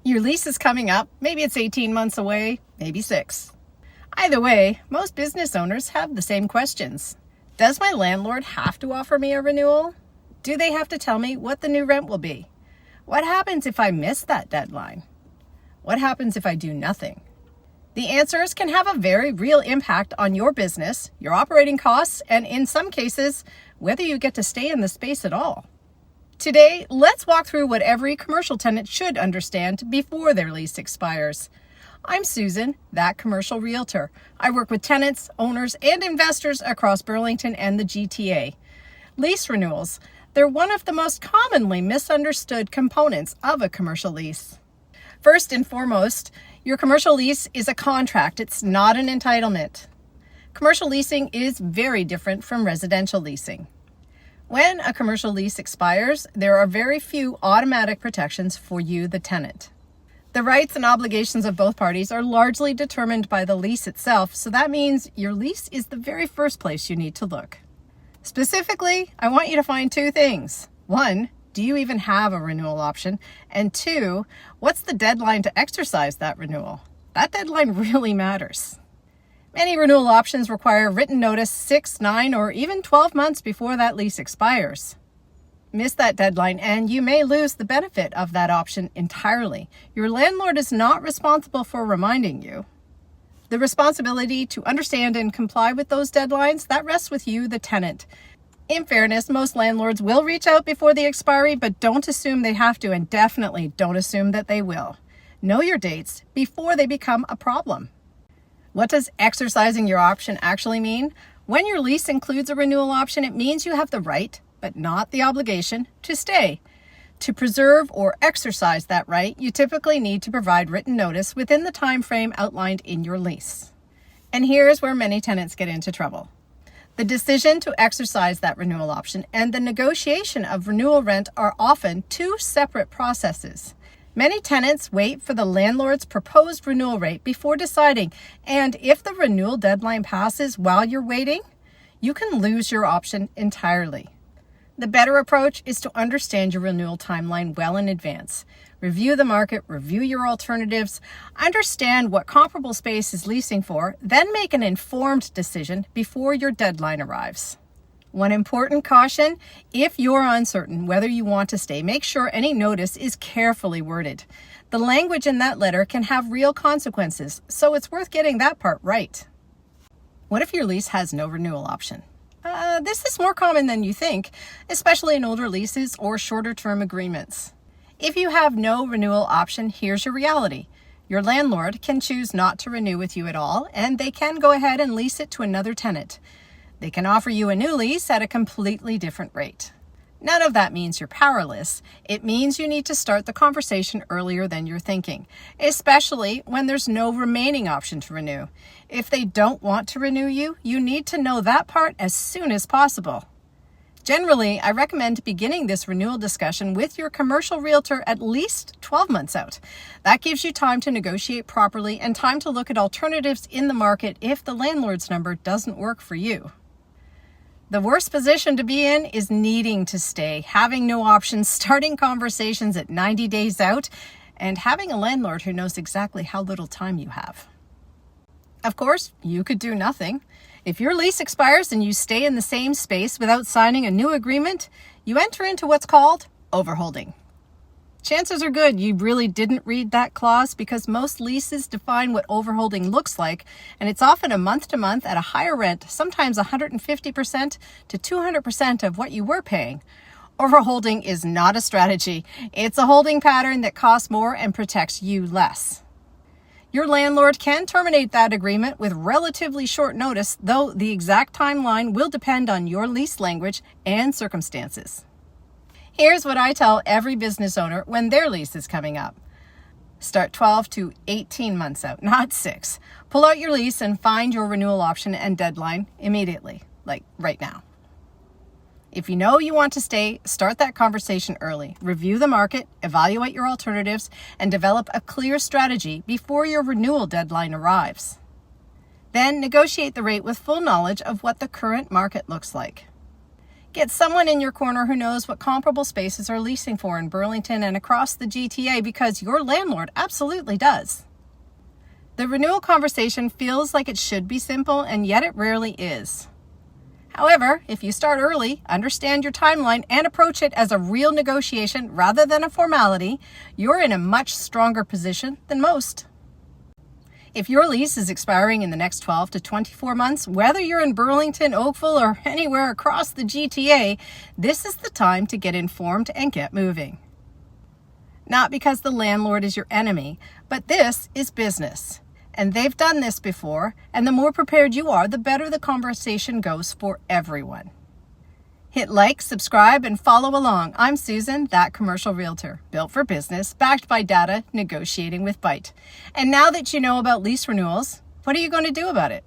Your lease is coming up. Maybe it's 18 months away, maybe 6. Either way, most business owners have the same questions. Does my landlord have to offer me a renewal? Do they have to tell me what the new rent will be? What happens if I miss that deadline? What happens if I do nothing? The answers can have a very real impact on your business, your operating costs, and in some cases, whether you get to stay in the space at all. Today, let's walk through what every commercial tenant should understand before their lease expires. I'm Susan, that commercial realtor. I work with tenants, owners, and investors across Burlington and the GTA. Lease renewals, they're one of the most commonly misunderstood components of a commercial lease. First and foremost, your commercial lease is a contract. It's not an entitlement. Commercial leasing is very different from residential leasing. When a commercial lease expires, there are very few automatic protections for you, the tenant. The rights and obligations of both parties are largely determined by the lease itself, so that means your lease is the very first place you need to look. Specifically, I want you to find 2 things. 1, do you even have a renewal option? And 2, what's the deadline to exercise that renewal? That deadline really matters. Many renewal options require written notice 6, 9, or even 12 months before that lease expires. Miss that deadline and you may lose the benefit of that option entirely. Your landlord is not responsible for reminding you. The responsibility to understand and comply with those deadlines, that rests with you, the tenant. In fairness, most landlords will reach out before the expiry, but don't assume they have to, and definitely don't assume that they will. Know your dates before they become a problem. What does exercising your option actually mean? When your lease includes a renewal option, it means you have the right, but not the obligation, to stay. To preserve or exercise that right, you typically need to provide written notice within the time frame outlined in your lease. And here's where many tenants get into trouble. The decision to exercise that renewal option and the negotiation of renewal rent are often 2 separate processes. Many tenants wait for the landlord's proposed renewal rate before deciding, and if the renewal deadline passes while you're waiting, you can lose your option entirely. The better approach is to understand your renewal timeline well in advance. Review the market, review your alternatives, understand what comparable space is leasing for, then make an informed decision before your deadline arrives. One important caution, if you're uncertain whether you want to stay, make sure any notice is carefully worded. The language in that letter can have real consequences, so it's worth getting that part right. What if your lease has no renewal option? This is more common than you think, especially in older leases or shorter term agreements. If you have no renewal option, here's your reality. Your landlord can choose not to renew with you at all, and they can go ahead and lease it to another tenant. They can offer you a new lease at a completely different rate. None of that means you're powerless. It means you need to start the conversation earlier than you're thinking, especially when there's no remaining option to renew. If they don't want to renew you, you need to know that part as soon as possible. Generally, I recommend beginning this renewal discussion with your commercial realtor at least 12 months out. That gives you time to negotiate properly and time to look at alternatives in the market if the landlord's number doesn't work for you. The worst position to be in is needing to stay, having no options, starting conversations at 90 days out, and having a landlord who knows exactly how little time you have. Of course, you could do nothing. If your lease expires and you stay in the same space without signing a new agreement, you enter into what's called overholding. Chances are good you really didn't read that clause because most leases define what overholding looks like, and it's often a month-to-month at a higher rent, sometimes 150% to 200% of what you were paying. Overholding is not a strategy. It's a holding pattern that costs more and protects you less. Your landlord can terminate that agreement with relatively short notice, though the exact timeline will depend on your lease language and circumstances. Here's what I tell every business owner when their lease is coming up. Start 12 to 18 months out, not 6. Pull out your lease and find your renewal option and deadline immediately, like right now. If you know you want to stay, start that conversation early. Review the market, evaluate your alternatives, and develop a clear strategy before your renewal deadline arrives. Then negotiate the rate with full knowledge of what the current market looks like. Get someone in your corner who knows what comparable spaces are leasing for in Burlington and across the GTA, because your landlord absolutely does. The renewal conversation feels like it should be simple, and yet it rarely is. However, if you start early, understand your timeline, and approach it as a real negotiation rather than a formality, you're in a much stronger position than most. If your lease is expiring in the next 12 to 24 months, whether you're in Burlington, Oakville, or anywhere across the GTA, this is the time to get informed and get moving. Not because the landlord is your enemy, but this is business. And they've done this before, and the more prepared you are, the better the conversation goes for everyone. Hit like, subscribe, and follow along. I'm Susan, that commercial realtor, built for business, backed by data, negotiating with bite. And now that you know about lease renewals, what are you going to do about it?